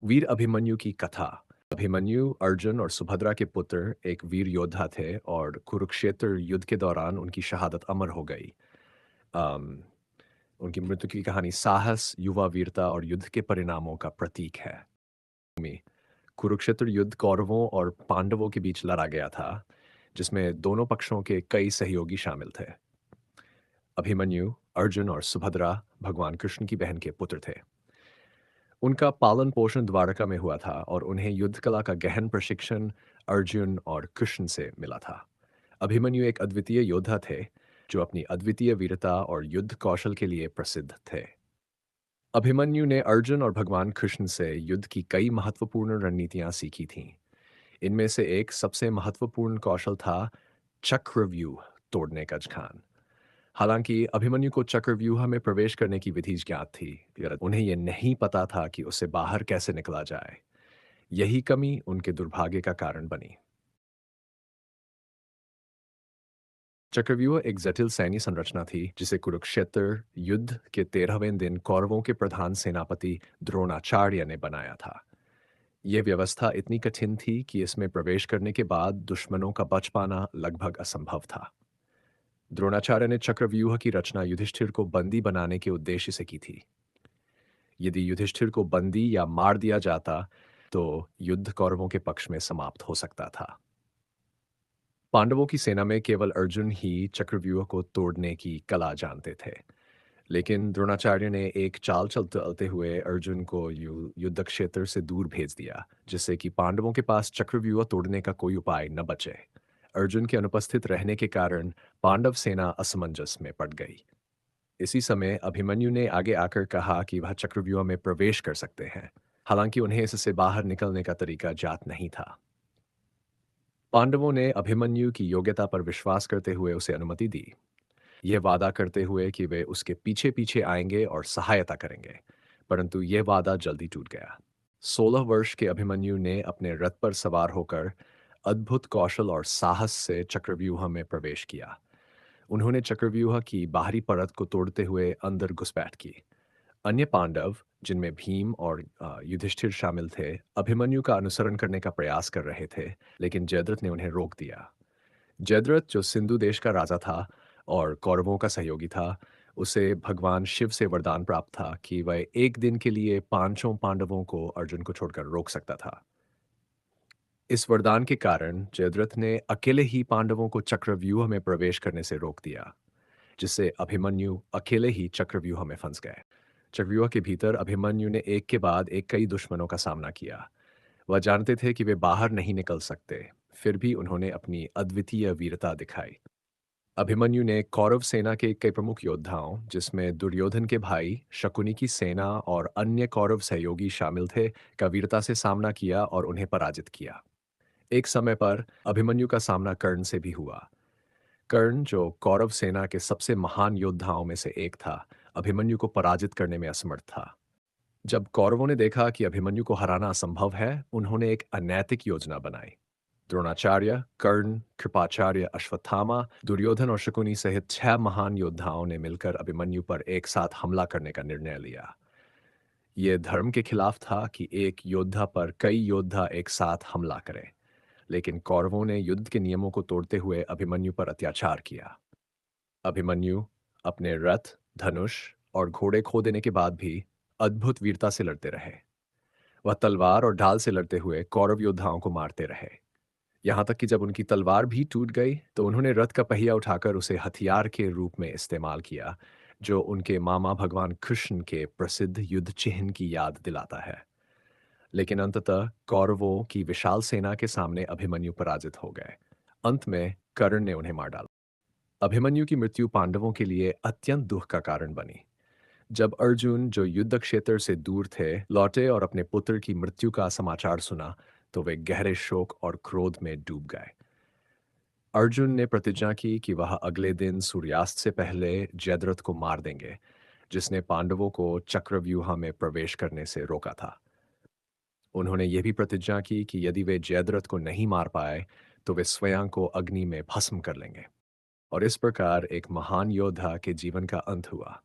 वीर अभिमन्यु की कथा। अभिमन्यु अर्जुन और सुभद्रा के पुत्र एक वीर योद्धा थे और कुरुक्षेत्र युद्ध के दौरान उनकी शहादत अमर हो गई। अम, उनकी मृत्यु की कहानी साहस, युवा वीरता और युद्ध के परिणामों का प्रतीक है। कुरुक्षेत्र युद्ध कौरवों और पांडवों के बीच लड़ा गया था, जिसमें दोनों पक्षों के कई सहयोगी शामिल थे। अभिमन्यु, अर्जुन और सुभद्रा भगवान कृष्ण की बहन के पुत्र थे। उनका पालन पोषण द्वारका में हुआ था और उन्हें युद्ध कला का गहन प्रशिक्षण अर्जुन और कृष्ण से मिला था। अभिमन्यु एक अद्वितीय योद्धा थे, जो अपनी अद्वितीय वीरता और युद्ध कौशल के लिए प्रसिद्ध थे। अभिमन्यु ने अर्जुन और भगवान कृष्ण से युद्ध की कई महत्वपूर्ण रणनीतियां सीखी थीं। इनमें से एक सबसे महत्वपूर्ण कौशल था चक्रव्यूह तोड़ने का ज्ञान। हालांकि अभिमन्यु को चक्रव्यूह में प्रवेश करने की विधि ज्ञात थी, मगर उन्हें यह नहीं पता था कि उससे बाहर कैसे निकला जाए। यही कमी उनके दुर्भाग्य का कारण बनी। चक्रव्यूह एक जटिल सैन्य संरचना थी, जिसे कुरुक्षेत्र युद्ध के 13वें दिन कौरवों के प्रधान सेनापति द्रोणाचार्य ने बनाया था। यह व्यवस्था इतनी कठिन थी कि इसमें प्रवेश करने के बाद दुश्मनों का बच पाना लगभग असंभव था। द्रोणाचार्य ने चक्रव्यूह की रचना युधिष्ठिर को बंदी बनाने के उद्देश्य से की थी। यदि युधिष्ठिर को बंदी या मार दिया जाता, तो युद्ध कौरवों के पक्ष में समाप्त हो सकता था। पांडवों की सेना में केवल अर्जुन ही चक्रव्यूह को तोड़ने की कला जानते थे, लेकिन द्रोणाचार्य ने एक चाल चलते हुए अर्जुन को युद्ध क्षेत्र से दूर भेज दिया, जिससे कि पांडवों के पास चक्रव्यूह तोड़ने का कोई उपाय न बचे। अर्जुन के अनुपस्थित रहने के कारण पांडव सेना असमंजस में पड़ गई। इसी समय अभिमन्यु ने आगे आकर कहा कि वह चक्रव्यूह में प्रवेश कर सकते हैं, हालांकि उन्हें इससे बाहर निकलने का तरीका ज्ञात नहीं था। पांडवों ने अभिमन्यु की योग्यता पर विश्वास करते हुए उसे अनुमति दी, यह वादा करते हुए कि वे उसके पीछे पीछे आएंगे और सहायता करेंगे, परंतु यह वादा जल्दी टूट गया। 16 वर्ष के अभिमन्यु ने अपने रथ पर सवार होकर अद्भुत कौशल और साहस से चक्रव्यूह में प्रवेश किया। उन्होंने चक्रव्यूह की बाहरी परत को तोड़ते हुए अंदर घुसपैठ की। अन्य पांडव, जिनमें भीम और युधिष्ठिर शामिल थे, अभिमन्यु का अनुसरण करने का प्रयास कर रहे थे, लेकिन जयद्रथ ने उन्हें रोक दिया। जयद्रथ, जो सिंधु देश का राजा था और कौरवों का सहयोगी था, उसे भगवान शिव से वरदान प्राप्त था कि वह एक दिन के लिए पांचों पांडवों को अर्जुन को छोड़कर रोक सकता था। इस वरदान के कारण जयद्रथ ने अकेले ही पांडवों को चक्रव्यूह में प्रवेश करने से रोक दिया, जिससे अभिमन्यु अकेले ही चक्रव्यूह में फंस गए। चक्रव्यूह के भीतर अभिमन्यु ने एक के बाद एक कई दुश्मनों का सामना किया। वह जानते थे कि वे बाहर नहीं निकल सकते, फिर भी उन्होंने अपनी अद्वितीय वीरता दिखाई। अभिमन्यु ने कौरव सेना के कई प्रमुख योद्धाओं, जिसमें दुर्योधन के भाई शकुनी की सेना और अन्य कौरव सहयोगी शामिल थे, का वीरता से सामना किया और उन्हें पराजित किया। एक समय पर अभिमन्यु का सामना कर्ण से भी हुआ। कर्ण, जो कौरव सेना के सबसे महान योद्धाओं में से एक था, अभिमन्यु को पराजित करने में असमर्थ था। जब कौरवों ने देखा कि अभिमन्यु को हराना असंभव है, उन्होंने एक अनैतिक योजना बनाई। द्रोणाचार्य, कर्ण, कृपाचार्य, अश्वत्थामा, दुर्योधन और शकुनी सहित 6 महान योद्धाओं ने मिलकर अभिमन्यु पर एक साथ हमला करने का निर्णय लिया। यह धर्म के खिलाफ था कि एक योद्धा पर कई योद्धा एक साथ हमला करें, लेकिन कौरवों ने युद्ध के नियमों को तोड़ते हुए अभिमन्यु पर अत्याचार किया। अभिमन्यु अपने रथ, धनुष और घोड़े खो देने के बाद भी अद्भुत वीरता से लड़ते रहे। वह तलवार और ढाल से लड़ते हुए कौरव योद्धाओं को मारते रहे। यहाँ तक कि जब उनकी तलवार भी टूट गई, तो उन्होंने रथ का पहिया उठाकर उसे हथियार के रूप में इस्तेमाल किया, जो उनके मामा भगवान कृष्ण के प्रसिद्ध युद्ध चिन्ह की याद दिलाता है। लेकिन अंततः कौरवों की विशाल सेना के सामने अभिमन्यु पराजित हो गए। अंत में कर्ण ने उन्हें मार डाला। अभिमन्यु की मृत्यु पांडवों के लिए अत्यंत दुख का कारण बनी। जब अर्जुन, जो युद्ध क्षेत्र से दूर थे, लौटे और अपने पुत्र की मृत्यु का समाचार सुना, तो वे गहरे शोक और क्रोध में डूब गए। अर्जुन ने प्रतिज्ञा की कि वह अगले दिन सूर्यास्त से पहले जयद्रथ को मार देंगे, जिसने पांडवों को चक्रव्यूह में प्रवेश करने से रोका था। उन्होंने यह भी प्रतिज्ञा की कि यदि वे जयद्रथ को नहीं मार पाए, तो वे स्वयं को अग्नि में भस्म कर लेंगे। और इस प्रकार एक महान योद्धा के जीवन का अंत हुआ।